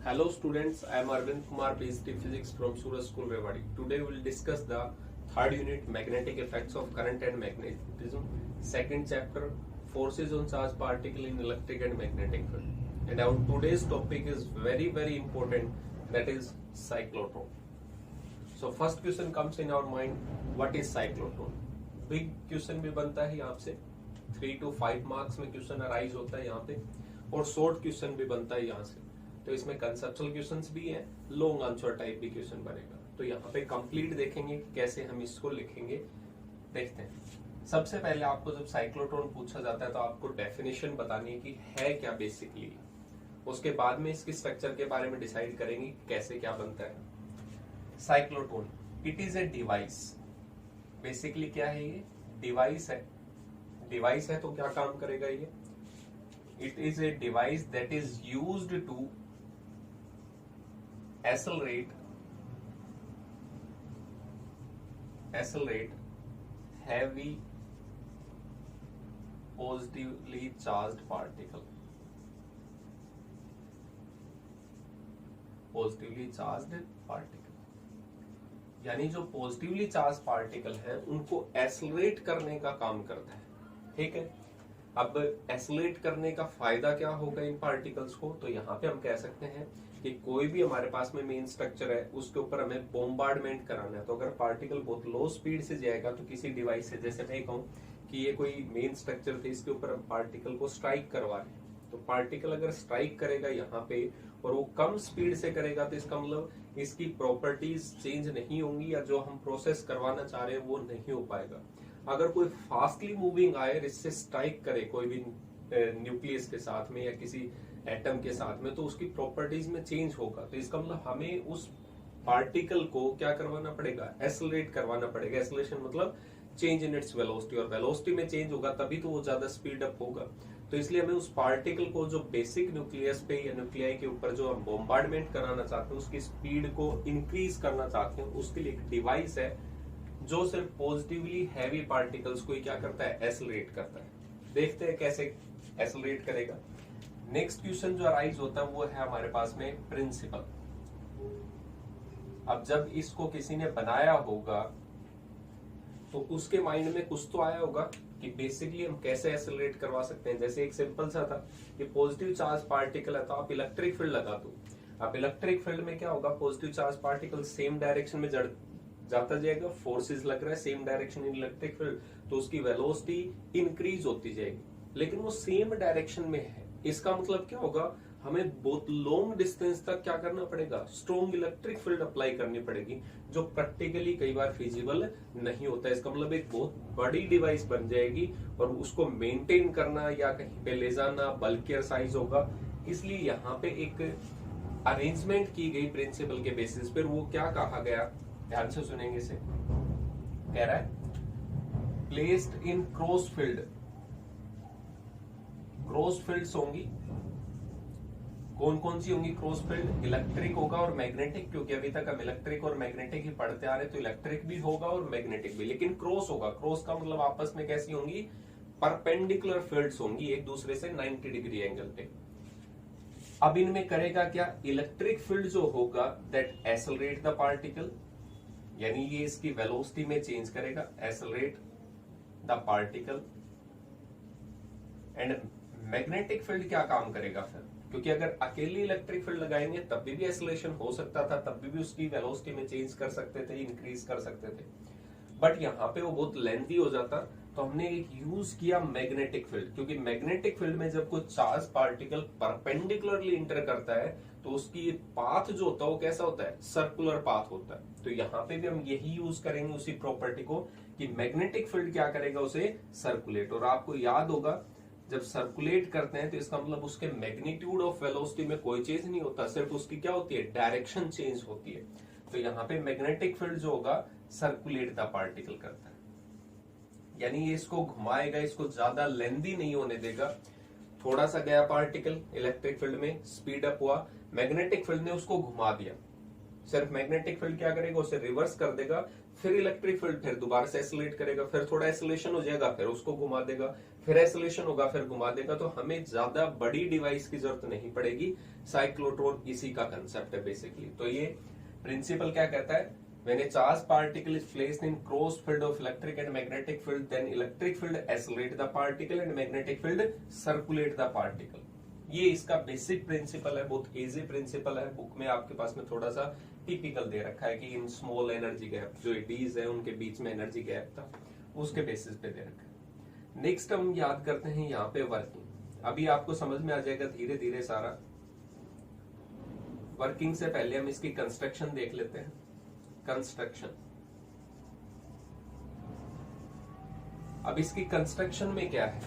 Hello students, I am Arvind Kumar, PhD Physics from Suraj School, Rewari. Today we will discuss the third unit, magnetic effects of current and magnetism. Second chapter, forces on charged particle in electric and magnetic field. And our today's topic is very important, that is cyclotron. So first question comes in our mind, what is cyclotron? Big question भी बनता है यहाँ से 3 to 5 marks में question arise होता है यहाँ पे, और शॉर्ट क्वेश्चन भी बनता है यहाँ से। तो इसमें कंसेप्चुअल क्वेश्चंस भी हैं, लॉन्ग आंसर टाइप भी क्वेश्चन बनेगा। तो यहाँ पे कंप्लीट देखेंगे कैसे हम इसको लिखेंगे, देखते हैं। सबसे पहले आपको जब साइक्लोट्रॉन पूछा जाता है तो आपको डेफिनेशन बतानी है कि है क्या बेसिकली। उसके बाद में इसकी स्ट्रक्चर के बारे में डिसाइड करेंगे कैसे क्या बनता है। Cyclotron it is a device. Basically क्या है ये? डिवाइस है। डिवाइस है तो क्या काम करेगा ये? It is a device that is used to accelerate heavy positively charged particle. Positively charged particle यानी जो पॉजिटिवली चार्ज पार्टिकल है उनको एसलरेट करने का काम करता है। ठीक है, अब एसलरेट करने का फायदा क्या होगा इन पार्टिकल्स को? तो यहाँ पे हम कह सकते हैं कि कोई भी हमारे पास में मेन स्ट्रक्चर है उसके ऊपर हमें बोम्बार्डमेंट कराना है। तो अगर पार्टिकल बहुत लो स्पीड से जाएगा तो किसी डिवाइस से, जैसे मैं कहूँ कि ये कोई मेन स्ट्रक्चर थे, इसके ऊपर हम पार्टिकल को स्ट्राइक करवा रहे हैं, तो पार्टिकल अगर स्ट्राइक करेगा यहाँ पे और वो कम स्पीड से करेगा तो इसका मतलब इसकी प्रॉपर्टीज चेंज नहीं होंगी, या जो हम प्रोसेस करवाना चाह रहे हैं वो नहीं हो पाएगा। अगर कोई फास्टली मूविंग आयर इससे स्ट्राइक करे कोई भी न्यूक्लियस के साथ में या किसी एटम के साथ में, तो उसकी प्रॉपर्टीज में चेंज होगा। तो इसका मतलब हमें उस पार्टिकल को क्या करवाना पड़ेगा? एसलरेट करवाना पड़ेगा। एसलेशन मतलब चेंज इन इट्स वेलोसिटी, और वेलोसिटी में चेंज होगा तभी तो वो ज्यादा स्पीड अप होगा। तो इसलिए हमें उस पार्टिकल को जो बेसिक न्यूक्लियस पे या न्यूक्लियाई के ऊपर जो हम बॉम्बार्डमेंट कराना चाहते हैं, उसकी स्पीड को इंक्रीज करना चाहते हैं, उसके लिए एक डिवाइस है जो सिर्फ पॉजिटिवली हैवी पार्टिकल्स को ही क्या करता है? एसलरेट करता है। देखते हैं कैसे एसलरेट करेगा। नेक्स्ट क्वेश्चन जो अराइज होता है वो है हमारे पास में प्रिंसिपल। अब जब इसको किसी ने बनाया होगा तो उसके माइंड में कुछ तो आया होगा कि बेसिकली हम कैसे एसलरेट करवा सकते हैं। जैसे एक सिंपल सा था कि पॉजिटिव चार्ज पार्टिकल है तो आप इलेक्ट्रिक फील्ड लगा दो। अब इलेक्ट्रिक फील्ड में क्या होगा? Positive charge particle same direction में जाता जाएगा, फोर्सेस लग रहा है same direction in electric field, तो उसकी वेलोसिटी इंक्रीज होती जाएगी, लेकिन वो सेम डायरेक्शन में है। इसका मतलब क्या होगा? हमें बहुत लॉन्ग डिस्टेंस तक क्या करना पड़ेगा? स्ट्रॉन्ग इलेक्ट्रिक फील्ड अप्लाई करनी पड़ेगी, जो प्रैक्टिकली कई बार फिजिबल नहीं होता है। इसका मतलब एक बहुत बड़ी डिवाइस बन जाएगी और उसको मेंटेन करना या कहीं पे ले जाना बल्कियर साइज होगा। इसलिए यहाँ पे एक अरेंजमेंट की गई प्रिंसिपल के बेसिस पर। वो क्या कहा गया, ध्यान से सुनेंगे इसे। कह रहा है placed in cross field. Cross fields होंगी, कौन कौन सी होंगी क्रॉस फील्ड? इलेक्ट्रिक होगा और मैग्नेटिक, क्योंकि अभी तक हम इलेक्ट्रिक और मैग्नेटिक ही पढ़ते आ रहे, तो इलेक्ट्रिक भी होगा और मैग्नेटिक भी, लेकिन क्रॉस होगा। क्रॉस का मतलब आपस में कैसी होंगी? परपेंडिकुलर फील्ड्स होंगी एक दूसरे से 90 डिग्री एंगल पे। अब इनमें करेगा क्या? इलेक्ट्रिक फील्ड जो होगा दैट एसलरेट द पार्टिकल, यानी ये इसकी वेलोसिटी में चेंज करेगा, accelerate the particle. And magnetic field क्या काम करेगा फिर? क्योंकि अगर अकेली इलेक्ट्रिक फील्ड लगाएंगे तब भी एसलेशन हो सकता था, तब भी उसकी वेलोसिटी में चेंज कर सकते थे, इंक्रीज कर सकते थे, बट यहाँ पे वो बहुत लेंथी हो जाता। तो हमने एक यूज किया मैग्नेटिक फील्ड, क्योंकि मैग्नेटिक फील्ड में जब कोई चार्ज पार्टिकल परपेंडिकुलरली इंटर करता है तो उसकी पाथ जो होता है वो कैसा होता है? सर्कुलर पाथ होता है। तो यहाँ पे भी हम यही यूज करेंगे उसी प्रॉपर्टी को कि मैग्नेटिक फील्ड क्या करेगा? उसे सर्कुलेट। और आपको याद होगा जब सर्कुलेट करते हैं तो इसका मतलब उसके मैग्नीट्यूड ऑफ वेलोसिटी में कोई चेंज नहीं होता, सिर्फ उसकी क्या होती है? डायरेक्शन चेंज होती है। तो यहाँ पे मैग्नेटिक फील्ड जो होगा सर्कुलेट द पार्टिकल करता है, यानी ये इसको घुमाएगा, इसको ज्यादा लेंथी नहीं होने देगा। थोड़ा सा गया पार्टिकल इलेक्ट्रिक फील्ड में, स्पीड अप हुआ, मैग्नेटिक फील्ड ने उसको घुमा दिया। सिर्फ मैग्नेटिक फील्ड क्या करेगा? उसे रिवर्स कर देगा, फिर इलेक्ट्रिक फील्ड फिर दोबारा से एसलेट करेगा, फिर थोड़ा एसलेशन हो जाएगा, फिर उसको घुमा देगा, फिर एसोलेशन होगा, फिर घुमा देगा, तो हमें ज्यादा बड़ी डिवाइस की जरूरत नहीं पड़ेगी। साइक्लोट्रॉन इसी का कंसेप्ट है बेसिकली। तो ये प्रिंसिपल क्या कहता है, when a charged particle is placed in cross field of electric and magnetic field, then electric field accelerate the particle and magnetic field circulate the particle। ये इसका बेसिक प्रिंसिपल है, बहुत इजी प्रिंसिपल है। Book में आपके पास में थोड़ा सा टिपिकल दे रखा है कि इन स्मॉल एनर्जी गैप जो डीज है उनके बीच में एनर्जी गैप था, उसके बेसिस पे दे रखा है। नेक्स्ट हम याद करते हैं यहाँ पे वर्किंग। अभी आपको समझ में आ जाएगा धीरे धीरे सारा। वर्किंग से पहले हम इसकी कंस्ट्रक्शन देख लेते हैं। कंस्ट्रक्शन, अब इसकी कंस्ट्रक्शन में क्या है,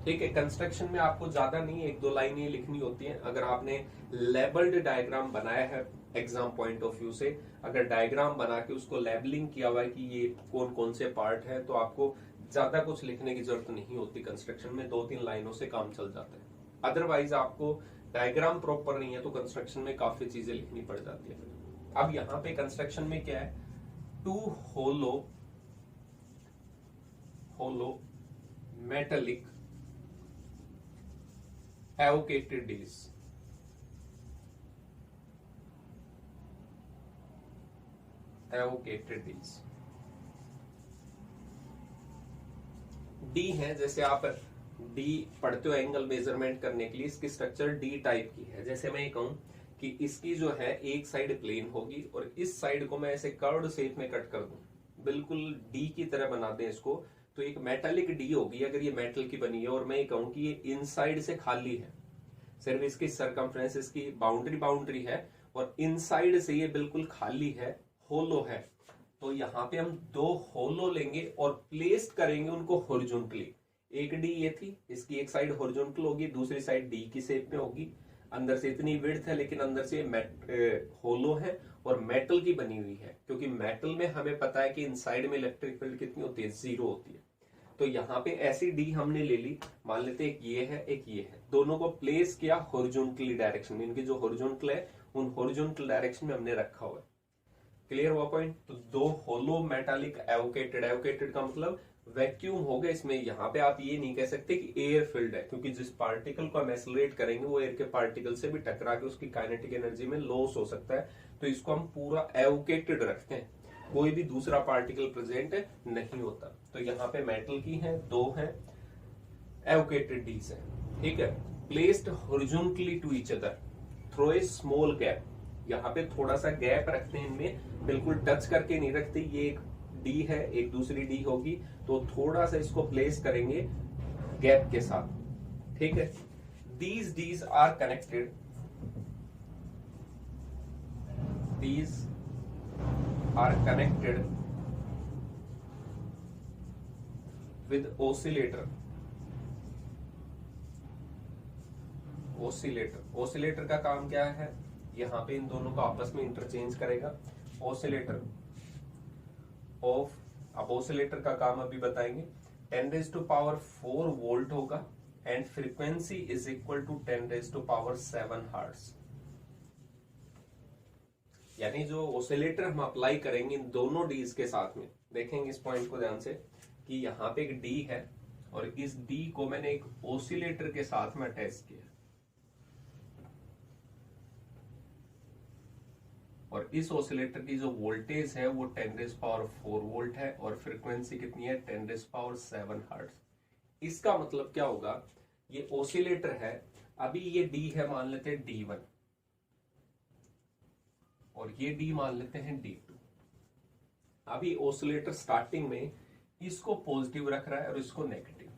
ठीक है। कंस्ट्रक्शन में आपको ज्यादा नहीं, एक दो लाइन ये लिखनी होती है। अगर आपने लेबल्ड डायग्राम बनाया है एग्जाम पॉइंट ऑफ व्यू से, अगर डायग्राम बना के उसको लेबलिंग किया हुआ है कि ये कौन कौन से पार्ट है, तो आपको ज्यादा कुछ लिखने की जरूरत नहीं होती। कंस्ट्रक्शन में 2-3 लाइनों से काम चल जाता है। अदरवाइज आपको डायग्राम प्रॉपर नहीं है तो कंस्ट्रक्शन में काफी चीजें लिखनी पड़ जाती है। अब यहां पे कंस्ट्रक्शन में क्या है, 2 होलो मेटालिक एवोकेटेड डीज। एवोकेटेड डीज डी है, जैसे आप डी पढ़ते हो एंगल मेजरमेंट करने के लिए, इसकी स्ट्रक्चर डी टाइप की है। जैसे मैं ये कहूं कि इसकी जो है एक साइड प्लेन होगी और इस साइड को मैं ऐसे कर्व्ड शेप में कट कर दूं, बिल्कुल डी की तरह बना दें इसको, तो एक मेटालिक डी होगी अगर ये मेटल की बनी है। और मैं ये कहूं कि ये इनसाइड से खाली है, सिर्फ इसकी सरकमफ्रेंस, इसकी बाउंड्री है, और इनसाइड से ये बिल्कुल खाली है, होलो है। तो यहाँ पे हम 2 होलो लेंगे और प्लेस करेंगे उनको हॉरिजॉन्टली। एक डी ये थी, इसकी एक साइड हॉरिजॉन्टल होगी, दूसरी साइड डी की शेप में होगी। अंदर से इतनी विड्थ है लेकिन अंदर से होलो है और मेटल की बनी हुई है, क्योंकि मेटल में हमें पता है कि इनसाइड में इलेक्ट्रिक फील्ड कितनी होती है, 0 होती है। तो यहाँ पे ऐसी डी हमने ले ली, मान लेते एक ये है एक ये है, दोनों को प्लेस किया हॉरिजॉन्टली डायरेक्शन में। इनकी जो हॉरिजॉन्टल है उन हॉरिजॉन्टल डायरेक्शन में हमने रखा हुआ है। क्लियर हुआ पॉइंट। तो 2 होलो मेटालिक एवोकेटेड, एवोकेटेड का मतलब वैक्यूम हो गया इसमें। यहाँ पे आप ये नहीं कह सकते कि एयर फील्ड है, क्योंकि जिस पार्टिकल को हम एक्सेलरेट करेंगे वो एयर के पार्टिकल से भी टकरा के उसकी काइनेटिक एनर्जी में लॉस हो सकता है। तो इसको हम पूरा एवोकेटेड रखते हैं, कोई भी दूसरा पार्टिकल प्रेजेंट नहीं होता। तो यहाँ पे मेटल की है 2 है, एवोकेटेड डीज है, ठीक है। Placed horizontally to each other through a small gap. यहाँ पे थोड़ा सा गैप रखते हैं इनमें, बिल्कुल टच करके नहीं रखते। ये एक डी है एक दूसरी डी होगी, तो थोड़ा सा इसको प्लेस करेंगे गैप के साथ, ठीक है। These dees are connected, these are connected with oscillator. Oscillator का काम क्या है, यहाँ पे इन दोनों को आपस में इंटरचेंज करेगा। ऑसिलेटर ऑफ, अब ऑसिलेटर का काम अभी बताएंगे। 10⁴ वोल्ट होगा and frequency is equal to 10⁷ hertz. यानी जो ऑसिलेटर हम अप्लाई करेंगे इन दोनों डीज के साथ में, देखेंगे इस पॉइंट को ध्यान से कि यहाँ पे एक डी है और इस डी को मैंने एक ऑसिलेटर के साथ में अटैच किया, और इस ऑसिलेटर की जो वोल्टेज है वो 10⁴ वोल्ट है और फ्रीक्वेंसी कितनी है 10⁷ हर्ट्ज। इसका मतलब क्या होगा, ये ऑसिलेटर है, अभी ये डी है मान लेते हैं D1 और ये डी मान लेते हैं D2। अभी ऑसिलेटर स्टार्टिंग में इसको पॉजिटिव रख रहा है और इसको नेगेटिव,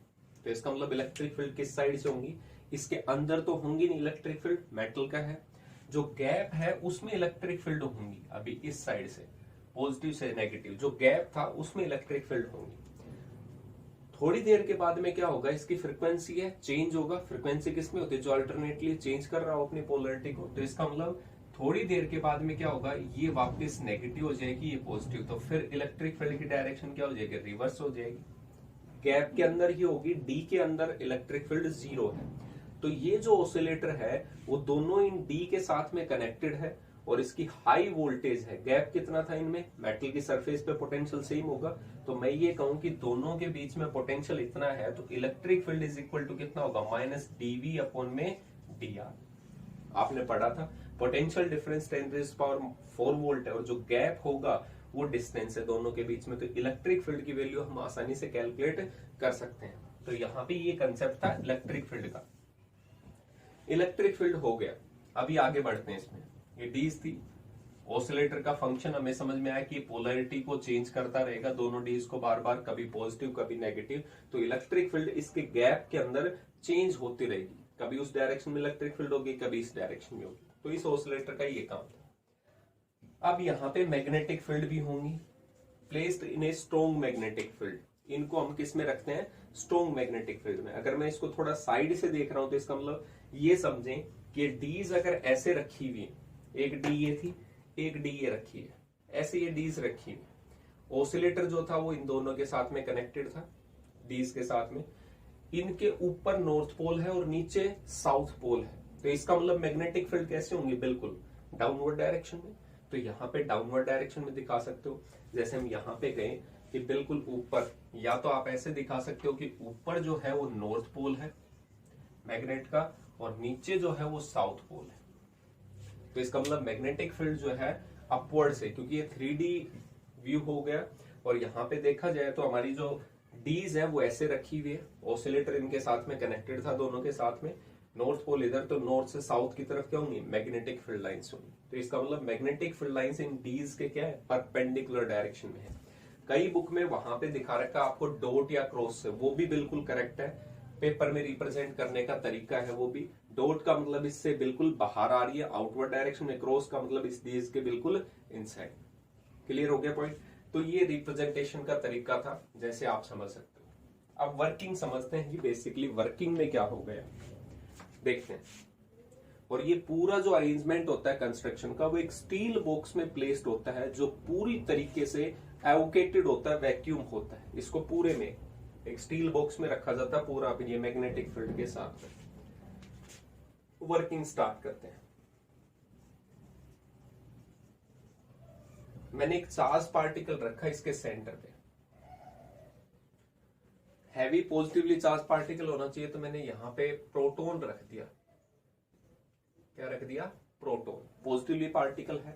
तो इसका मतलब इलेक्ट्रिक फील्ड किस साइड से होंगी, इसके अंदर तो होंगी नहीं, इलेक्ट्रिक फील्ड मेटल का है, जो गैप है उसमें इलेक्ट्रिक फील्ड होंगी। अभी इस साइड से पॉजिटिव से नेगेटिव जो गैप था उसमें इलेक्ट्रिक फील्ड होंगी। थोड़ी देर के बाद में क्या होगा, इसकी फ्रीक्वेंसी है चेंज होगा। फ्रीक्वेंसी किस में होती है, जो अल्टरनेटली चेंज कर रहा हो अपनी पोलरिटी को। तो इसका मतलब थोड़ी देर के बाद में क्या होगा, ये वापस नेगेटिव हो जाएगी, ये पॉजिटिव, तो फिर इलेक्ट्रिक फील्ड की डायरेक्शन क्या हो जाएगी, रिवर्स हो जाएगी। गैप के अंदर ही होगी, डी के अंदर इलेक्ट्रिक फील्ड 0 है। तो ये जो ऑसिलेटर है वो दोनों इन डी के साथ में कनेक्टेड है और इसकी हाई वोल्टेज है, गैप कितना था इनमें, मेटल की सरफेस पे पोटेंशियल सेम होगा, तो मैं ये कहूं कि दोनों के बीच में पोटेंशियल इतना है, तो electric field is equal to कितना होगा, माइनस डीवी अपॉन में डी आर। आपने पढ़ा था पोटेंशियल डिफरेंस 10⁴ वोल्ट है, और जो गैप होगा वो डिस्टेंस है दोनों के बीच में, तो इलेक्ट्रिक फील्ड की वैल्यू हम आसानी से कैलकुलेट कर सकते हैं। तो यहाँ पे ये कंसेप्ट था इलेक्ट्रिक फील्ड का। इलेक्ट्रिक फील्ड हो गया, अभी आगे बढ़ते हैं इसमें। ये डीज थी, ऑसिलेटर का फंक्शन हमें समझ में आया कि पोलैरिटी को चेंज करता रहेगा, दोनों डीज को बार बार, कभी पॉजिटिव कभी नेगेटिव, तो इलेक्ट्रिक फील्ड इसके गैप के अंदर चेंज होती रहेगी, कभी उस डायरेक्शन में इलेक्ट्रिक फील्ड होगी, कभी इस डायरेक्शन में होगी, तो इस ऑसिलेटर का ये काम था। अब यहाँ पे मैग्नेटिक फील्ड भी होंगी, placed in a strong magnetic field, इनको हम किस में रखते हैं, स्ट्रॉन्ग मैग्नेटिक फील्ड में। अगर मैं इसको थोड़ा साइड से देख रहा हूं तो इसका मतलब ये समझें कि डीज अगर ऐसे रखी हुई, एक डी ये थी, एक डी ये रखी है, ऐसे ये डीज रखी हुई, ऑसिलेटर जो था वो इन दोनों के साथ में कनेक्टेड था, डीज के साथ में, इनके ऊपर नॉर्थ पोल है और नीचे साउथ पोल है, तो इसका मतलब मैग्नेटिक फील्ड कैसे होंगे, बिल्कुल डाउनवर्ड डायरेक्शन में। तो यहाँ पे डाउनवर्ड डायरेक्शन में दिखा सकते हो, जैसे हम यहाँ पे गए कि बिल्कुल ऊपर, या तो आप ऐसे दिखा सकते हो कि ऊपर जो है वो नॉर्थ पोल है मैग्नेट का, और नीचे जो है वो साउथ पोल है, तो इसका मतलब मैग्नेटिक फील्ड जो है अपवर्ड से, क्योंकि ये 3D व्यू हो गया, और यहाँ पे देखा जाए तो हमारी जो डीज है वो ऐसे रखी हुई है, ऑसिलेटर इनके साथ में कनेक्टेड था दोनों के साथ में, नॉर्थ पोल इधर, तो नॉर्थ से साउथ की तरफ क्या होंगी, मैग्नेटिक फील्ड लाइंस होंगी, तो इसका मतलब मैग्नेटिक फील्ड लाइंस इन डीज के क्या है, परपेंडिकुलर डायरेक्शन में है। कई बुक में वहां पे दिखा रखा आपको डॉट या क्रॉस से, वो भी बिल्कुल करेक्ट है, पेपर में रिप्रेजेंट करने का तरीका है वो भी। डॉट का मतलब इससे बिल्कुल बाहर आ रही है, आउटवर्ड डायरेक्शन में, क्रॉस का मतलब इस डीज के बिल्कुल इनसाइड। क्लियर हो गया पॉइंट? तो ये रिप्रेजेंटेशन का तरीका था, जैसे आप समझ सकते हो। अब वर्किंग समझते हैं कि बेसिकली वर्किंग में क्या हो गया, देखते हैं। और ये पूरा जो अरेंजमेंट होता है कंस्ट्रक्शन का, वो एक स्टील बॉक्स में प्लेस्ड होता है, जो पूरी तरीके से एवोकेटेड होता है, वैक्यूम होता है, इसको पूरे में एक स्टील बॉक्स में रखा जाता है पूरा, ये मैग्नेटिक फील्ड के साथ में। वर्किंग स्टार्ट करते हैं। मैंने एक चार्ज पार्टिकल रखा इसके सेंटर पे, हैवी पॉजिटिवली चार्ज पार्टिकल होना चाहिए, तो मैंने यहां पे प्रोटॉन रख दिया। क्या रख दिया? प्रोटॉन, पॉजिटिवली पार्टिकल है।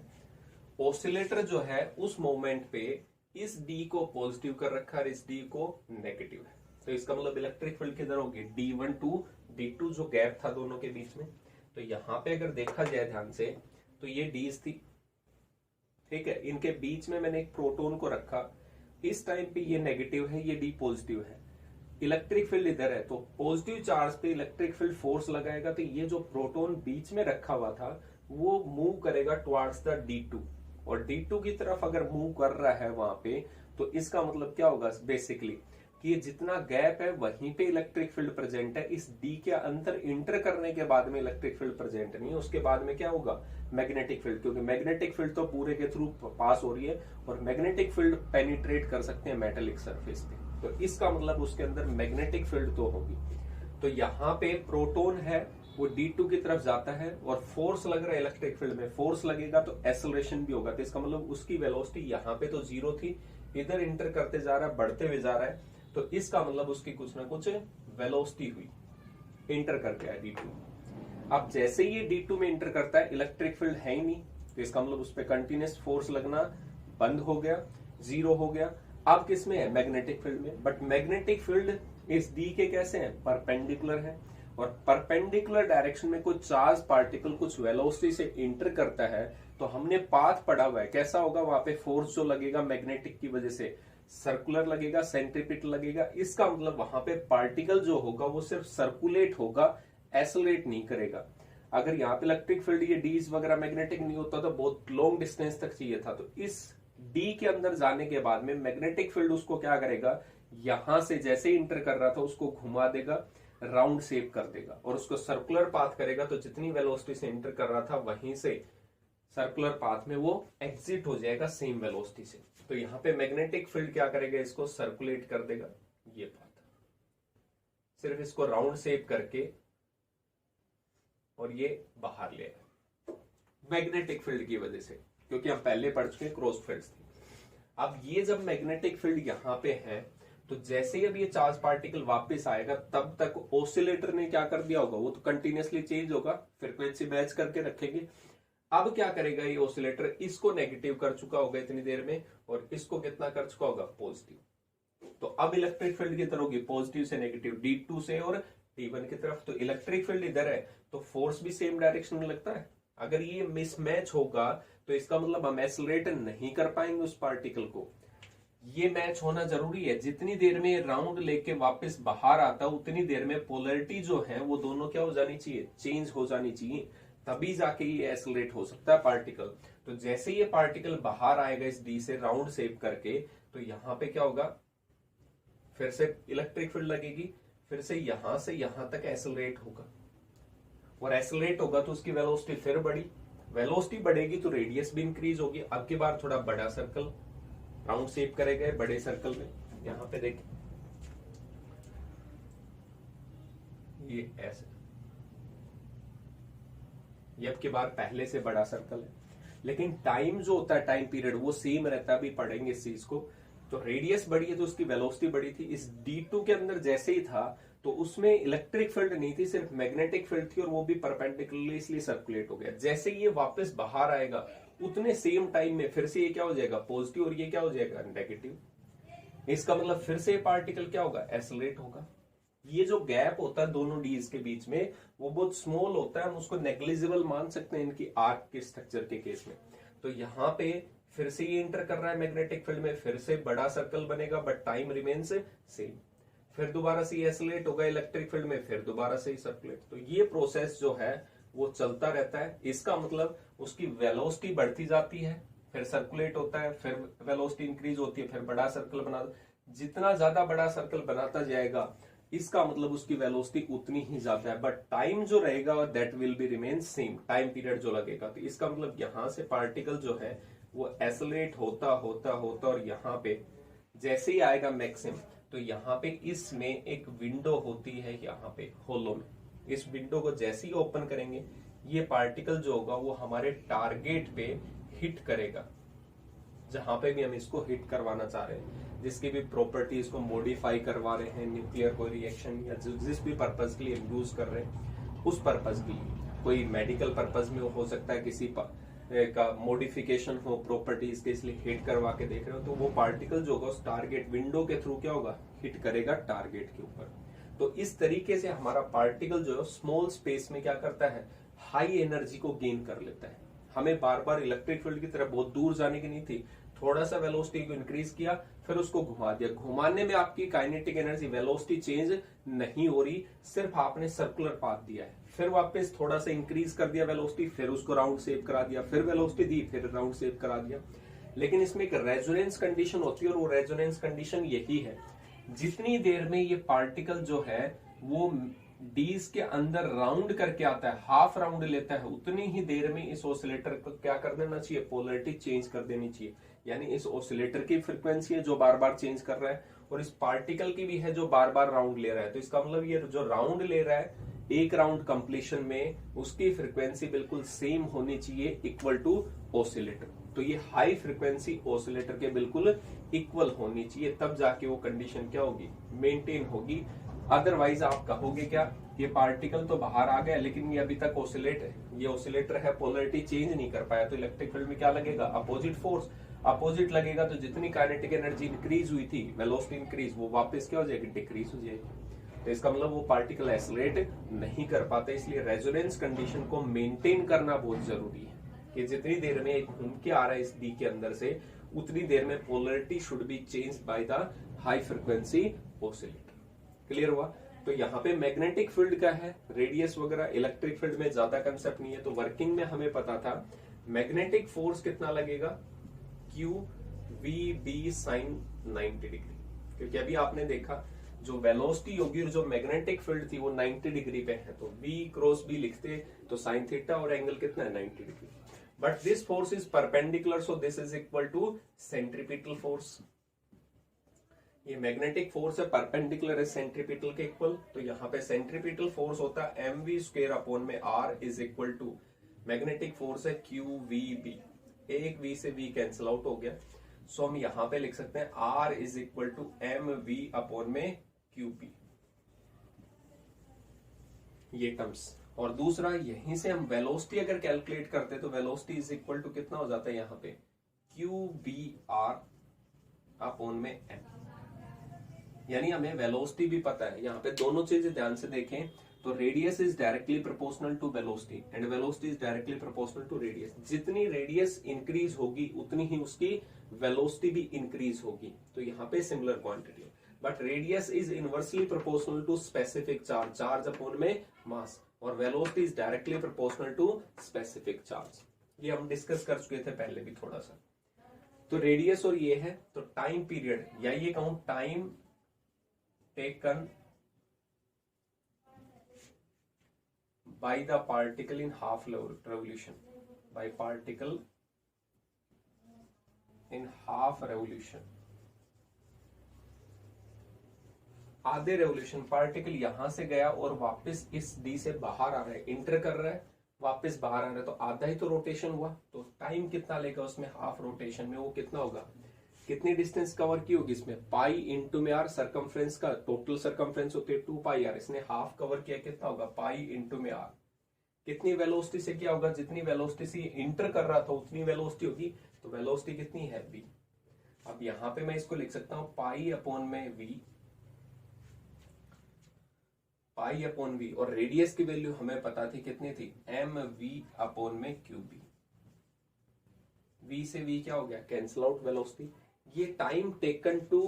ऑसिलेटर जो है उस मोमेंट पे इस डी को पॉजिटिव कर रखा है, इस डी को नेगेटिव है, तो इसका मतलब इलेक्ट्रिक फील्ड किधर होगी, D1 टू D2 जो गैप था दोनों के बीच में। तो यहां पे अगर देखा जाए ध्यान से, तो ये डीज थी, ठीक है, इनके बीच में मैंने एक प्रोटॉन को रखा, इस टाइम पे ये नेगेटिव है, ये डी पॉजिटिव है, इलेक्ट्रिक फील्ड इधर है, तो पॉजिटिव चार्ज पे इलेक्ट्रिक फील्ड फोर्स लगाएगा, तो ये जो प्रोटॉन बीच में रखा हुआ था वो मूव करेगा टुवर्ड्स द D2, और D2 की तरफ अगर मूव कर रहा है वहां पे, तो इसका मतलब क्या होगा बेसिकली कि ये जितना गैप है वहीं पे इलेक्ट्रिक फील्ड प्रेजेंट है, इस डी के अंदर इंटर करने के बाद में इलेक्ट्रिक फील्ड प्रेजेंट नहीं है, उसके बाद में क्या होगा, मैग्नेटिक फील्ड, क्योंकि मैग्नेटिक फील्ड तो पूरे के थ्रू पास हो रही है, और मैग्नेटिक फील्ड पेनिट्रेट कर सकते हैं मेटेलिक सरफेस पे, तो इसका मतलब उसके अंदर मैग्नेटिक फील्ड तो होगी। तो यहाँ पे प्रोटॉन है वो D2 की तरफ जाता है, और फोर्स लग रहा है इलेक्ट्रिक फील्ड में, फोर्स लगेगा तो एक्सेलरेशन भी होगा, तो इसका मतलब उसकी वेलोसिटी यहाँ पे तो 0 थी, इधर इंटर करते जा रहा है, बढ़ते हुए जा रहा है, तो इसका मतलब उसकी कुछ ना कुछ वेलोसिटी हुई, इंटर करके आया D2। अब जैसे ये D2 में इंटर करता है, इलेक्ट्रिक फील्ड है ही नहीं, तो इसका मतलब उस पर कंटिन्यूस फोर्स लगना बंद हो गया, 0 हो गया। अब किस में है, मैग्नेटिक फील्ड में, बट मैग्नेटिक फील्ड इस डी के कैसे हैं, परपेंडिकुलर है, और परपेंडिकुलर डायरेक्शन में कोई चार्ज पार्टिकल कुछ वेलोसिटी से इंटर करता है, तो हमने पाथ पढ़ा हुआ है, कैसा होगा, वहां पे फोर्स जो लगेगा मैग्नेटिक की वजह से सर्कुलर लगेगा, सेंट्रीपिटल लगेगा, इसका मतलब वहां पे पार्टिकल जो होगा वो सिर्फ सर्कुलेट होगा, एक्सेलरेट नहीं करेगा। अगर यहाँ पे इलेक्ट्रिक फील्ड ये डीज वगैरह मैग्नेटिक नहीं होता तो बहुत लॉन्ग डिस्टेंस तक चाहिए था, तो इस डी के अंदर जाने के बाद में मैग्नेटिक फील्ड उसको क्या करेगा, यहां से जैसे इंटर कर रहा था उसको घुमा देगा, राउंड शेप कर देगा, और उसको सर्कुलर पाथ करेगा, तो जितनी वेलोसिटी से इंटर कर रहा था वहीं से सर्कुलर पाथ में वो एग्जिट हो जाएगा सेम वेलोसिटी से। तो यहाँ पे मैग्नेटिक फील्ड क्या करेगा, इसको सर्कुलेट कर देगा, ये पाथ सिर्फ इसको राउंड शेप करके, और ये बाहर ले आएगा, मैग्नेटिक फील्ड की वजह से, क्योंकि हम पहले पढ़ चुके हैं क्रॉस फील्ड्स थी। अब ये जब मैग्नेटिक फील्ड यहाँ पे है, तो जैसे ही अब ये चार्ज पार्टिकल वापस आएगा, तब तक ऑसिलेटर ने क्या कर दिया होगा, वो तो कंटिन्यूअसली चेंज होगा, फ्रीक्वेंसी मैच करके रखेंगे। अब क्या करेगा ये ऑसिलेटर, इसको नेगेटिव कर चुका होगा इतनी देर में, और इसको कितना कर चुका होगा, पॉजिटिव। तो अब इलेक्ट्रिक फील्ड की तरह होगी, पॉजिटिव से नेगेटिव, D2 से और D1 की तरफ। तो इलेक्ट्रिक फील्ड इधर है, तो फोर्स भी सेम डायरेक्शन में लगता है। अगर ये मिसमैच होगा तो इसका मतलब हम एक्सेलरेट नहीं कर पाएंगे उस पार्टिकल को। ये मैच होना जरूरी है। जितनी देर में राउंड लेके वापस बाहर आता, उतनी देर में पोलैरिटी जो है वो दोनों क्या हो जानी चाहिए, चेंज हो जानी चाहिए, तभी जाके ये एक्सेलरेट हो सकता है पार्टिकल। तो जैसे ये पार्टिकल बाहर आएगा इस डी से राउंड शेप करके, तो यहां पे क्या होगा, फिर से इलेक्ट्रिक फील्ड लगेगी, फिर से यहां तक एक्सेलरेट होगा, और एक्सेलरेट होगा तो उसकी वेलोसिटी फिर बढ़ी, वेलोसिटी बढ़ेगी तो रेडियस भी इंक्रीज होगी। अब की बार थोड़ा बड़ा सर्कल राउंड शेप करेगा बड़े सर्कल में, यहां पे देखिए ये ऐसे, ये अब की बार पहले से बड़ा सर्कल है, लेकिन टाइम जो होता है, टाइम पीरियड वो सेम रहता है। अभी पढ़ेंगे इस चीज को। तो रेडियस बढ़ी है तो उसकी वेलोसिटी बढ़ी थी। इस D2 के अंदर जैसे ही था तो उसमें इलेक्ट्रिक फील्ड नहीं थी, सिर्फ मैग्नेटिक फील्ड थी, और वो भी परपेंडिकुलरली इसलिए सर्कुलेट हो गया। जैसे ये वापस बाहर आएगा उतने सेम टाइम में फिर से ये क्या हो जाएगा, पॉजिटिव, और ये क्या हो जाएगा, नेगेटिव। इसका मतलब फिर से पार्टिकल क्या होगा, एक्सेलरेट होगा। ये जो गैप होता है दोनों डीज के बीच में वो बहुत स्मॉल होता है, हम उसको नेग्लिजिबल मान सकते हैं इनकी आर्क के स्ट्रक्चर के केस में। तो यहाँ पे फिर से ये इंटर कर रहा है मैग्नेटिक फील्ड में, फिर से बड़ा सर्कल बनेगा बट टाइम रिमेन्स सेम, फिर दोबारा से एक्सेलरेट होगा इलेक्ट्रिक फील्ड में, फिर दोबारा से सर्कुलेट। तो ये प्रोसेस जो है वो चलता रहता है। इसका मतलब उसकी वेलोसिटी बढ़ती जाती है, फिर सर्कुलेट होता है, फिर वेलोसिटी इंक्रीज होती है, फिर बड़ा सर्कल बना, जितना ज्यादा बड़ा सर्कल बनाता जाएगा इसका मतलब उसकी वेलोसिटी उतनी ही ज्यादा है, बट टाइम जो रहेगा that will be remain same, time period जो लगेगा। तो इसका मतलब यहां से पार्टिकल जो है वो एक्सेलरेट होता होता होता, और यहाँ पे जैसे ही आएगा मैक्सिमम, तो यहाँ पे इसमें एक विंडो होती है, यहाँ पे होलो में, इस विंडो को जैसे ही ओपन करेंगे ये पार्टिकल जो होगा वो हमारे टारगेट पे हिट करेगा, जहां पे भी हम इसको हिट करवाना चाह रहे हैं, जिसकी भी प्रॉपर्टीज को मॉडिफाई करवा रहे हैं, न्यूक्लियर कोई रिएक्शन या जिस भी पर्पज के लिए यूज कर रहे हैं उस पर्पज के लिए, कोई मेडिकल पर्पज में हो सकता है, किसी का मॉडिफिकेशन हो प्रॉपर्टीज के, इसलिए हिट करवा के देख रहे हो, तो वो पार्टिकल जो होगा उस टारगेट विंडो के थ्रू क्या होगा, हिट करेगा टारगेट के ऊपर। तो इस तरीके से हमारा पार्टिकल जो है स्मॉल स्पेस में क्या करता है, हाई एनर्जी को गेन कर लेता है। हमें बार बार इलेक्ट्रिक फील्ड की तरफ बहुत दूर जाने की नहीं थी, थोड़ा सा वेलोसिटी को इंक्रीज किया, फिर उसको घुमा दिया। घुमाने में आपकी काइनेटिक एनर्जी, वेलोसिटी चेंज नहीं हो रही, सिर्फ आपने सर्कुलर पाथ दिया है। फिर वापस थोड़ा सा इंक्रीज कर दिया वेलोसिटी, फिर उसको राउंड शेप करा दिया, फिर वेलोसिटी दी, फिर राउंड शेप करा दिया। लेकिन इसमें एक रेजोनेंस कंडीशन होती है, और वो रेजोनेंस कंडीशन यही है, जितनी देर में ये पार्टिकल जो है वो डीज के अंदर राउंड करके आता है, हाफ राउंड लेता है, उतनी ही देर में इस ऑसिलेटर को क्या कर देना चाहिए, पोलैरिटी चेंज कर देनी चाहिए। यानी इस ऑसिलेटर की फ्रीक्वेंसी है जो बार बार चेंज कर रहा है, और इस पार्टिकल की भी है जो बार बार राउंड ले रहा है। तो इसका मतलब ये जो राउंड ले रहा है एक राउंड कंप्लीशन में, उसकी फ्रीक्वेंसी बिल्कुल सेम होनी चाहिए, इक्वल टू ऑसिलेटर। तो ये हाई फ्रीक्वेंसी ऑसिलेटर के बिल्कुल इक्वल होनी चाहिए, तब जाके वो कंडीशन क्या होगी, मेंटेन होगी। अदरवाइज आप कहोगे क्या, ये पार्टिकल तो बाहर आ गया लेकिन ये अभी तक ऑसिलेट है, ये ऑसिलेटर है, पोलैरिटी चेंज नहीं कर पाया, तो इलेक्ट्रिक फील्ड में क्या लगेगा, अपोजिट फोर्स, अपोजिट लगेगा, तो जितनी काइनेटिक एनर्जी इंक्रीज हुई थी, वेलोसिटी इंक्रीज, वो वापस क्या हो जाएगी, डिक्रीज हो जाएगी। तो इसका मतलब वो पार्टिकल एक्सेलरेट नहीं कर पाते। इसलिए रेजोनेंस कंडीशन को मेंटेन करना बहुत जरूरी है, कि जितनी देर में एक घूम के आ रहा है इस डी के अंदर से, उतनी देर में polarity should be change by the high frequency oscillator. Clear हुआ। तो यहाँ पे मैग्नेटिक फील्ड का है, रेडियस वगैरह, इलेक्ट्रिक फील्ड में ज्यादा कंसेप्ट नहीं है। तो वर्किंग में हमें पता था मैग्नेटिक फोर्स कितना लगेगा, Q V B sin 90 degree, क्योंकि अभी आपने देखा जो वेलोसिटी होगी और जो मैग्नेटिक फील्ड थी वो 90 डिग्री पे है, तो V क्रॉस B लिखते तो साइन थीटा, और एंगल कितना है, 90 degree. But this force is perpendicular, so this is equal to centripetal force. ये मैग्नेटिक फोर्स है, परपेंडिकुलर है सेंट्रीपिटल के इक्वल। तो यहाँ पे सेंट्रीपिटल फोर्स होता है mv स्क्वायर अपॉन में r is equal to magnetic force है क्यू वी बी, एक वी से वी कैंसिल आउट हो गया, सो हम यहां पे लिख सकते हैं r is equal to m v upon में क्यू बी, ये टर्म्स। और दूसरा यहीं से हम वेलोसिटी अगर कैलकुलेट करते तो वेलोसिटी इज इक्वल टू कितना हो जाता है यहाँ पे क्यू बी आर अपॉन में एम, यानी हमें वेलोसिटी भी पता है। यहाँ पे दोनों चीजें ध्यान से देखें तो radius is directly proportional to velocity and velocity is directly proportional to radius. जितनी रेडियस इंक्रीज होगी उतनी ही उसकी वेलोसिटी भी इंक्रीज होगी, तो यहाँ पे सिमिलर क्वांटिटी है। But radius is inversely proportional to specific charge, charge upon में मास, और velocity is directly proportional to specific charge. ये हम डिस्कस कर चुके थे पहले भी थोड़ा सा। तो रेडियस और ये है, तो टाइम पीरियड या ये कहूं time taken by the particle in half revolution, by particle in half revolution, आधे रेवोल्यूशन। पार्टिकल यहां से गया और वापस इस डी से बाहर आ रहा है, इंटर कर रहा है, वापस बाहर आ रहा है, तो आधा ही तो रोटेशन हुआ, तो टाइम कितना लेगा उसमें हाफ रोटेशन में, वो कितना होगा, कितनी डिस्टेंस कवर की होगी इसमें, पाई इंटू में आर, सरकमफ्रेंस का टोटल सरकमफ्रेंस होती है 2 पाई आर, इसने हाफ कवर किया, कितना होगा पाई इंटू में आर। कितनी वेलोसिटी से क्या होगा, जितनी वेलोसिटी से इंटर कर रहा था उतनी वेलोसिटी होगी, तो वेलोसिटी कितनी है v। अब यहां पे मैं इसको लिख सकता हूं पाई अपॉन में v, पाई अपॉन v, और रेडियस की वैल्यू हमें पता थी कितनी थी एम वी अपॉन में क्यू बी। v से v क्या हो गया, कैंसिल आउट वेलोसिटी। ये time taken to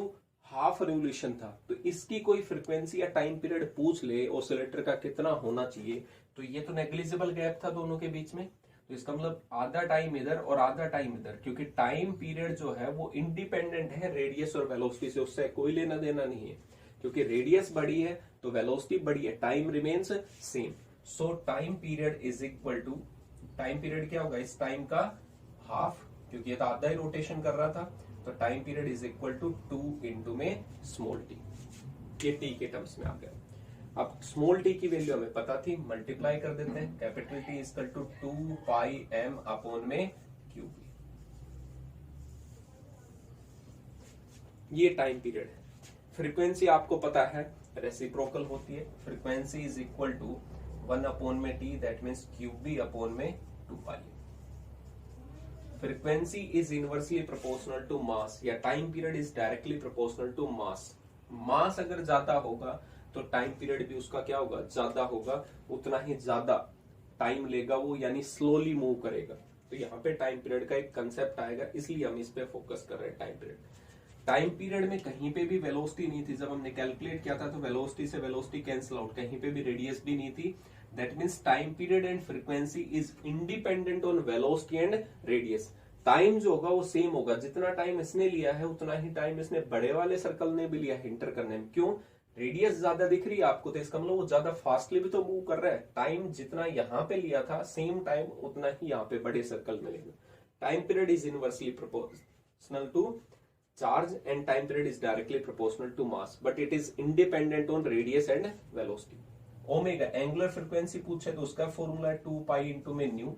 half revolution था, तो इसकी कोई फ्रीक्वेंसी या टाइम पीरियड पूछ ले ऑसिलेटर का कितना होना चाहिए, तो ये तो नेग्लिजिबल गैप था दोनों के बीच में, तो इसका मतलब आधा टाइम इधर और आधा टाइम इधर, क्योंकि टाइम पीरियड जो है वो इंडिपेंडेंट है रेडियस और वेलोसिटी से, उससे कोई लेना देना नहीं है, क्योंकि रेडियस बड़ी है तो वेलोसिटी बड़ी है, time remains same. So time period is equal to, time period क्या होगा इस टाइम का हाफ, क्योंकि ये तो आधा ही रोटेशन कर रहा था, तो time period is equal to 2 into में स्मॉल टी, ये टी के टर्म्स में आ गया। अब स्मॉल टी की वैल्यू हमें पता थी, मल्टीप्लाई कर देते हैं, capital T is equal to 2 pi M upon में क्यू बी, ये टाइम पीरियड है। फ्रीक्वेंसी आपको पता है रेसिप्रोकल होती है, frequency is equal to 1 upon में T, that means Q B upon में 2 pi. Frequency is inversely proportional to mass, या time period is directly proportional to mass. Mass अगर ज्यादा होगा तो टाइम पीरियड भी उसका क्या होगा, ज्यादा होगा, उतना ही ज्यादा टाइम लेगा वो, यानी स्लोली मूव करेगा। तो यहाँ पे टाइम पीरियड का एक कंसेप्ट आएगा, इसलिए हम इस पे फोकस कर रहे हैं। टाइम पीरियड, टाइम पीरियड में कहीं पे भी वेलोसिटी नहीं थी, जब हमने कैलकुलेट किया था तो वेलोसिटी से वेलोसिटी कैंसिल आउट, कहीं पे भी रेडियस भी नहीं थी। That means time period and frequency is independent on velocity and radius. Time जो होगा वो सेम होगा, जितना टाइम इसने लिया है उतना ही टाइम इसने बड़े वाले सर्कल ने भी लिया है इंटर करने में। क्यों, रेडियस ज्यादा दिख रही है आपको, तो इसका मतलब वो ज्यादा फास्टली भी तो मूव कर रहा है। टाइम जितना यहाँ पे लिया था सेम टाइम उतना ही यहाँ पे बड़े सर्कल में लेगा। Time period is inversely proportional to charge and time period is directly proportional to mass, but it is independent on radius and velocity. Omega angular frequency पूछे तो उसका फॉर्मूला है 2 पाई इंटू में न्यू।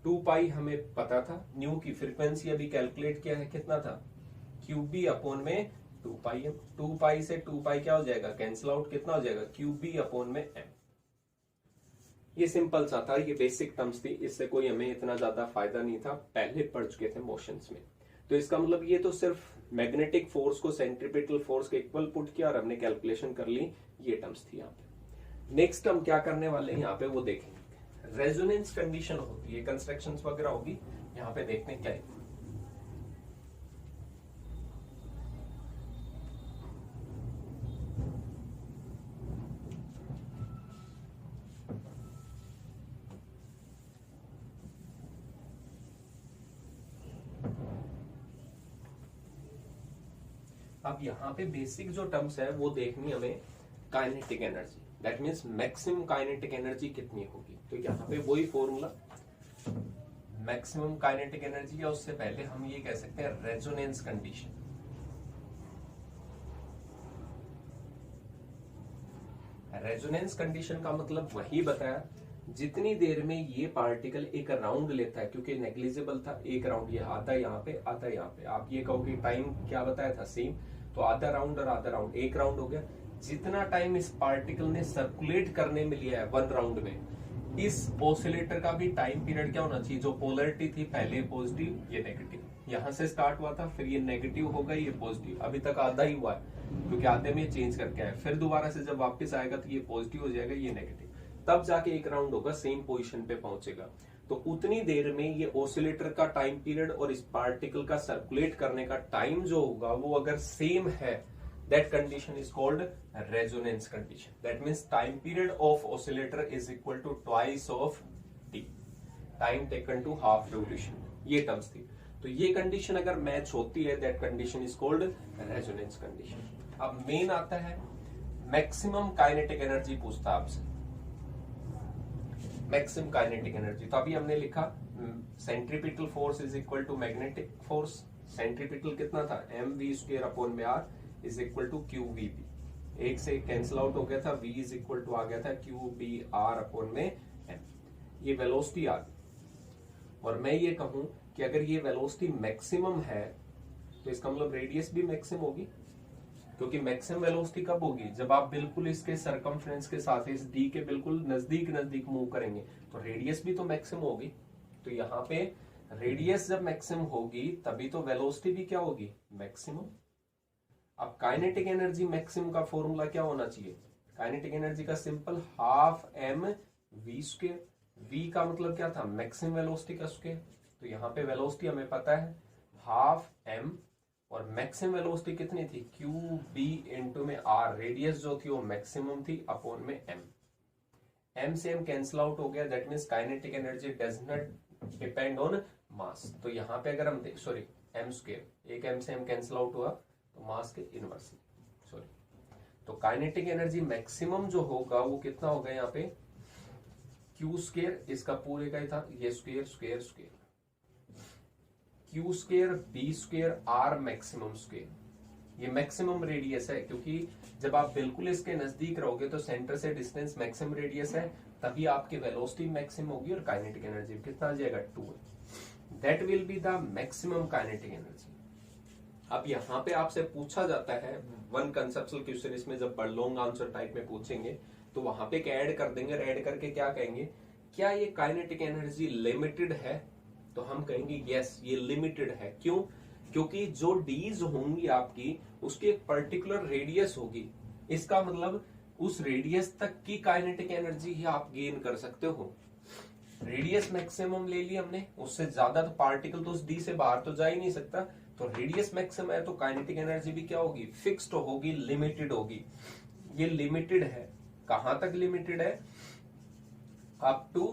2 पाई हमें पता था, न्यू की frequency अभी कैलकुलेट किया है, कितना था क्यू बी अपॉन में 2 पाई एम। 2 पाई से 2 पाई क्या हो जाएगा, कैंसिल आउट, कितना हो जाएगा क्यू बी अपॉन में एम। ये सिंपल सा था, ये बेसिक टर्म्स थी, इससे कोई हमें इतना ज्यादा फायदा नहीं था, पहले पढ़ चुके थे मोशंस में। तो इसका मतलब ये तो सिर्फ मैग्नेटिक फोर्स को सेंट्रीपिटल फोर्स के इक्वल पुट किया और हमने कैलकुलेशन कर ली, ये टर्म्स थी यहाँ पे। नेक्स्ट हम क्या करने वाले हैं यहाँ पे वो देखेंगे। रेजोनेंस कंडीशन होती है, कंस्ट्रक्शंस वगैरह होगी, यहाँ पे देखते हैं क्या है। अब यहाँ पे बेसिक जो टर्म्स है वो देखनी हमें, kinetic energy, that means maximum kinetic energy कितनी होगी। तो यहाँ पे वही फॉर्मूला मैक्सिमम काइनेटिक एनर्जी, या उससे पहले हम ये कह सकते हैं रेजोनेंस कंडीशन। रेजोनेंस कंडीशन का मतलब वही बताया जितनी देर में ये पार्टिकल एक राउंड लेता है, क्योंकि नेग्लिजिबल था, एक राउंड ये आता है यहाँ पे, आता है यहाँ पे, आप ये कहोगे टाइम क्या बताया था सेम, तो आधा राउंड और आधा राउंड, एक राउंड हो गया। जितना टाइम इस पार्टिकल ने सर्कुलेट करने में लिया है वन राउंड में, इस ऑसिलेटर का भी टाइम पीरियड क्या होना चाहिए, जो पोलरिटी थी पहले पॉजिटिव ये नेगेटिव, यहां से स्टार्ट हुआ था, फिर ये नेगेटिव होगा ये पॉजिटिव, अभी तक आधा ही हुआ है क्योंकि आधे में चेंज करके आया, फिर दोबारा से जब वापस आएगा तो ये पॉजिटिव हो जाएगा ये नेगेटिव, तब जाके एक राउंड होगा, सेम पोजीशन पे पहुंचेगा। तो उतनी देर में ये ऑसिलेटर का टाइम पीरियड और इस पार्टिकल का सर्कुलेट करने का टाइम जो होगा वो अगर सेम है, that condition is called resonance condition. That means time period of oscillator is equal to twice of t, time taken to half revolution, ये टर्म्स थी। तो ये कंडीशन अगर मैच होती है, that condition is called resonance condition। अब main आता है मैक्सिमम काइनेटिक एनर्जी, पूछता आपसे मैक्सिमम काइनेटिक एनर्जी। तो अभी हमने लिखा centripetal force is equal to magnetic force, centripetal कितना था, mv² अपॉन में r is equal to q v B, एक से कैंसिल आउट हो गया था, v इज इक्वल टू आ गया था क्यू बी आर अपॉन में m, ये वेलोसिटी आ गई। और मैं ये कहूं कि अगर ये वेलोसिटी मैक्सिमम है तो इसका मतलब रेडियस भी मैक्सिमम होगी, क्योंकि मैक्सिमम वेलोसिटी कब होगी, जब आप बिल्कुल इसके सरकमफ्रेंस के साथ इस डी के बिल्कुल नजदीक नजदीक मूव करेंगे, तो रेडियस भी तो मैक्सिमम होगी। तो यहाँ पे रेडियस जब मैक्सिमम होगी तभी तो वेलोसिटी भी क्या होगी, मैक्सिमम। अब काइनेटिक एनर्जी मैक्सिमम का फॉर्मूला क्या होना चाहिए, काइनेटिक एनर्जी का simple half m v square, v का मतलब क्या था, मैक्सिमम वेलोसिटी का स्क्वायर। तो यहाँ पे वेलोसिटी हमें पता है हाफ एम, और मैक्सिमम वेलोसिटी कितनी थी, क्यू बी इंटू में आर, रेडियस जो थी वो मैक्सिमम थी, अपॉन में एम, एम से एम कैंसिल आउट हो गया, that means kinetic energy does not depend on मास। तो यहाँ पे अगर हम देख, सॉरी एम स्क्वायर, एक एम से एम कैंसिल आउट हुआ तो मास के इनवर्स, सॉरी, तो काइनेटिक एनर्जी मैक्सिमम जो होगा वो कितना होगा यहाँ पे, क्यू स्क्वायर, इसका पूरे का ही था ये square square square, q square B square r maximum square, ये मैक्सिमम रेडियस है, क्योंकि जब आप बिल्कुल इसके नजदीक रहोगे तो सेंटर से डिस्टेंस मैक्सिमम रेडियस है, तभी आपकी वेलोसिटी मैक्सिमम होगी और काइनेटिक एनर्जी कितना आ जाएगा, 2, that will be the maximum kinetic energy. अब यहाँ पे आपसे पूछा जाता है वन कंसेप्चुअल क्वेश्चन, इसमें जब लॉन्ग आंसर टाइप में पूछेंगे तो वहां पे क्या ऐड कर देंगे, ऐड करके क्या कहेंगे, क्या ये काइनेटिक एनर्जी लिमिटेड है, तो हम कहेंगे यस ये लिमिटेड है। क्यों, क्योंकि जो डीज होंगी आपकी उसकी एक पर्टिकुलर रेडियस होगी, इसका मतलब उस रेडियस तक की काइनेटिक एनर्जी ही आप गेन कर सकते हो। रेडियस मैक्सिमम ले ली हमने, उससे ज्यादा तो पार्टिकल तो उस डी से बाहर तो जा ही नहीं सकता, तो रेडियस मैक्सिमम है तो काइनेटिक एनर्जी भी क्या होगी, फिक्स्ड होगी, लिमिटेड होगी। ये लिमिटेड है, कहां तक लिमिटेड है, up to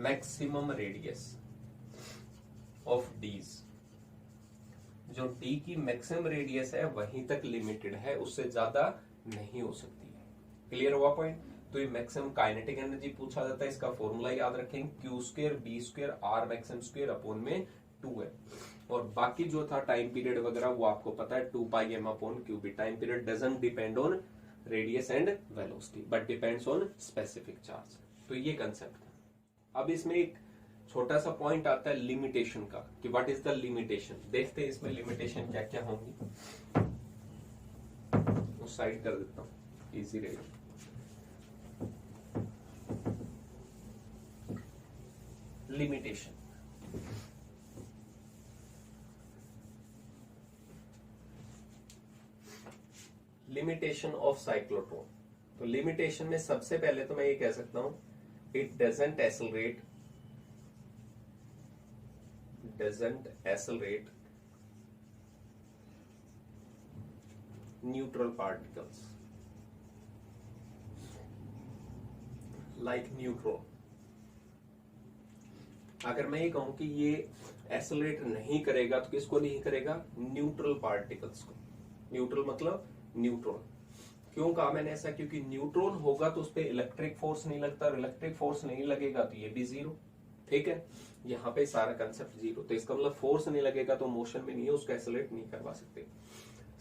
maximum radius of dees, जो डी की मैक्सिमम रेडियस है वहीं तक लिमिटेड है, उससे ज्यादा नहीं हो सकती है। क्लियर हुआ पॉइंट। तो ये मैक्सिमम काइनेटिक एनर्जी पूछा जाता है, इसका फॉर्मूला याद रखेंगे, q square B square r maximum square upon में 2 है, और बाकी जो था टाइम पीरियड वगैरह वो आपको पता है 2 pi M upon Q B. Time period doesn't depend on radius and velocity but depends on specific charge. तो ये कंसेप्ट था। अब इसमें एक छोटा सा पॉइंट आता है लिमिटेशन का, कि व्हाट इज द लिमिटेशन। देखते हैं इसमें लिमिटेशन क्या क्या होंगी, उस साइड कर देता हूं, इजी रहेगा। Limitation, limitation of cyclotron. तो लिमिटेशन में सबसे पहले तो मैं ये कह सकता हूं, it doesn't accelerate neutral particles like neutron। अगर मैं ये कहूं कि ये एक्सेलरेट नहीं करेगा तो किसको नहीं करेगा, न्यूट्रल पार्टिकल्स को। न्यूट्रल मतलब न्यूट्रॉन। क्यों कहा मैंने ऐसा, क्योंकि न्यूट्रॉन होगा तो उस पर इलेक्ट्रिक फोर्स नहीं लगता, और इलेक्ट्रिक फोर्स नहीं लगेगा तो ये भी जीरो। ठीक है, यहाँ पे सारा कंसेप्ट जीरो, तो इसका मतलब फोर्स नहीं लगेगा तो मोशन में नहीं है, उसको एक्सेलरेट नहीं करवा सकते।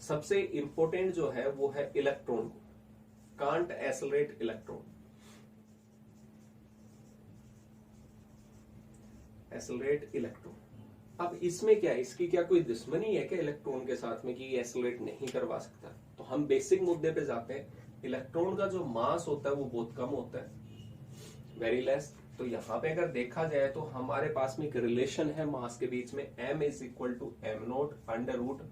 सबसे इंपॉर्टेंट जो है वो है इलेक्ट्रॉन को, can't accelerate electron. Accelerate electron. अब इसमें क्या है, इसकी क्या कोई दुश्मनी है क्या इलेक्ट्रॉन के साथ में कि ये एसलरेट नहीं करवा सकता? तो हम बेसिक मुद्दे पे जाते हैं। इलेक्ट्रॉन का जो मास होता है वो बहुत कम होता है, वेरी लेस। तो यहाँ पे अगर देखा जाए तो हमारे पास में एक रिलेशन है मास के बीच में, m is equal to m naught under root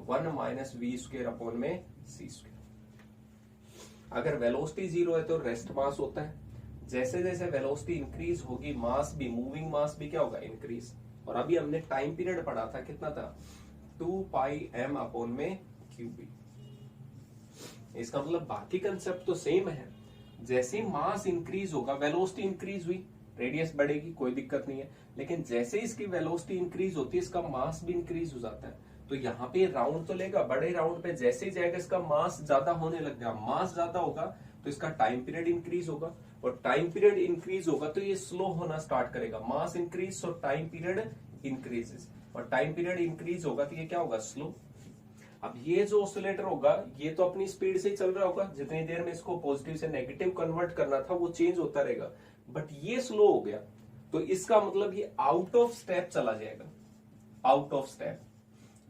1 minus v square upon में सी स्क्वेयर। अगर वेलोसिटी 0 है तो रेस्ट मास होता है। जैसे जैसे वेलोसिटी इंक्रीज होगी मास भी, मूविंग मास भी क्या होगा, इंक्रीज। और अभी हमने टाइम पीरियड पढ़ा था, कितना था, 2 पाई m अपॉन में क्यूबी। इसका मतलब बाकी कंसेप्ट तो सेम है। जैसे मास इंक्रीज होगा, वेलोसिटी इंक्रीज हुई, रेडियस बढ़ेगी, कोई दिक्कत नहीं है। लेकिन जैसे इसकी वेलोसिटी इंक्रीज होती है इसका मास भी इंक्रीज हो जाता है। तो यहाँ पे राउंड तो लेगा, बड़े राउंड पे जैसे ही जाएगा इसका मास ज्यादा होने लग गया। मास ज्यादा होगा तो इसका टाइम पीरियड इंक्रीज होगा, और टाइम पीरियड इंक्रीज होगा तो ये स्लो होना स्टार्ट करेगा। मास increase so time period increases, और टाइम पीरियड इंक्रीज होगा तो ये क्या होगा, स्लो। अब ये जो ऑसिलेटर होगा ये तो अपनी स्पीड से चल रहा होगा, जितनी देर में इसको पॉजिटिव से नेगेटिव कन्वर्ट करना था वो चेंज होता रहेगा। बट ये स्लो हो गया तो इसका मतलब ये आउट ऑफ स्टेप चला जाएगा। Out of step,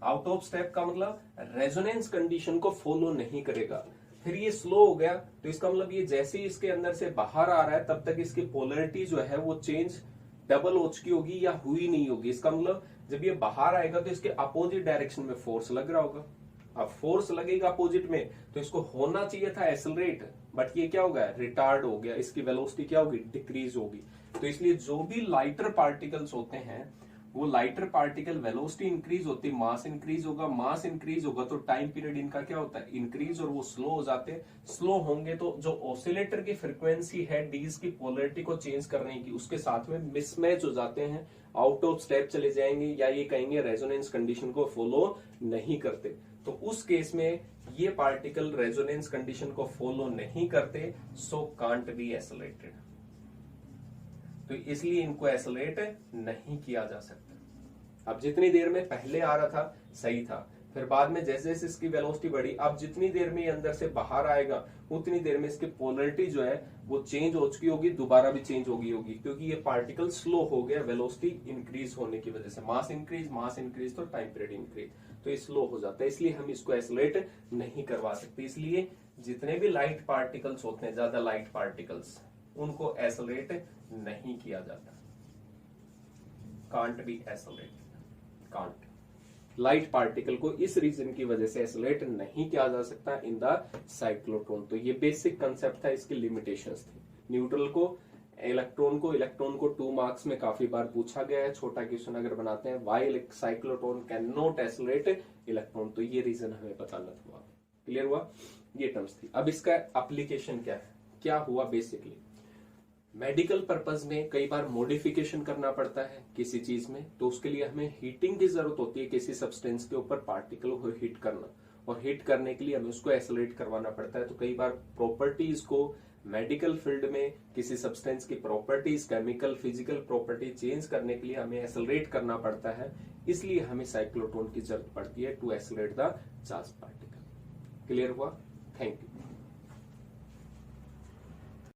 out of step का मतलब रेजोनेंस कंडीशन को फॉलो नहीं करेगा। फिर ये स्लो हो गया तो इसका मतलब ये जैसे ही इसके अंदर से बाहर आ रहा है तब तक इसकी पोलरिटी जो है वो चेंज डबल हो चुकी होगी या हुई नहीं होगी। इसका मतलब जब ये बाहर आएगा तो इसके अपोजिट डायरेक्शन में फोर्स लग रहा होगा। अब फोर्स लगेगा अपोजिट में तो इसको होना चाहिए था एक्सेलरेट, बट ये क्या हो गया, रिटार्ड हो गया। इसकी वेलोसिटी क्या होगी, डिक्रीज होगी। तो इसलिए जो भी लाइटर पार्टिकल्स होते हैं वो लाइटर पार्टिकल वेलोसिटी इंक्रीज होती है, मास इंक्रीज होगा, मास इंक्रीज होगा तो टाइम पीरियड इनका क्या होता है, इंक्रीज, और वो स्लो हो जाते हैं। स्लो होंगे तो जो ऑसिलेटर की फ्रीक्वेंसी है डीज की पोलरिटी को चेंज करने की, उसके साथ में मिसमैच हो जाते हैं, आउट ऑफ स्टेप चले जाएंगे, या ये कहेंगे रेजोनेंस कंडीशन को फॉलो नहीं करते। तो उस केस में ये पार्टिकल रेजोनेंस कंडीशन को फॉलो नहीं करते, सो कांट बी एक्सेलरेटेड। तो इसलिए इनको एक्सेलरेट नहीं किया जा सकता। अब जितनी देर में पहले आ रहा था सही था, फिर बाद में जैसे जैसे इसकी वेलोसिटी बढ़ी, अब जितनी देर में ये अंदर से बाहर आएगा उतनी देर में इसकी पोलरिटी जो है वो चेंज हो चुकी होगी, दोबारा भी चेंज होगी, क्योंकि ये पार्टिकल स्लो हो गया वेलोसिटी इंक्रीज होने की वजह से। मास इंक्रीज तो टाइम पीरियड इंक्रीज, तो ये स्लो हो जाता है। इसलिए हम इसको एक्सेलरेट नहीं करवा सकते। इसलिए जितने भी लाइट पार्टिकल्स होते हैं, ज्यादा लाइट पार्टिकल्स, उनको एक्सेलरेट नहीं किया जाता। Can't be accelerate, can't. Light particle को इस रीजन की वजह से एक्सेलरेट नहीं किया जा सकता इन द साइक्लोट्रॉन। तो ये बेसिक कंसेप्ट था, इसकी लिमिटेशंस थी। न्यूट्रल को, इलेक्ट्रॉन को 2 मार्क्स में काफी बार पूछा गया है। छोटा क्वेश्चन अगर बनाते हैं, why cyclotron can not accelerate electron, तो ये रीजन हमें बताना था। क्लियर हुआ? ये टर्म्स थी। अब इसका एप्लीकेशन क्या है, क्या हुआ बेसिकली। मेडिकल पर्पज में कई बार मॉडिफिकेशन करना पड़ता है किसी चीज में, तो उसके लिए हमें हीटिंग की जरूरत होती है, किसी सब्सटेंस के ऊपर पार्टिकल को हीट करना, और हीट करने के लिए हमें उसको एक्सेलरेट करवाना पड़ता है। तो कई बार प्रॉपर्टीज को मेडिकल फील्ड में किसी सब्सटेंस की properties, chemical physical property change करने के लिए हमें एक्सेलरेट करना पड़ता है। इसलिए हमें साइक्लोट्रॉन की जरूरत पड़ती है to accelerate the charge particle. Clear हुआ? Thank you.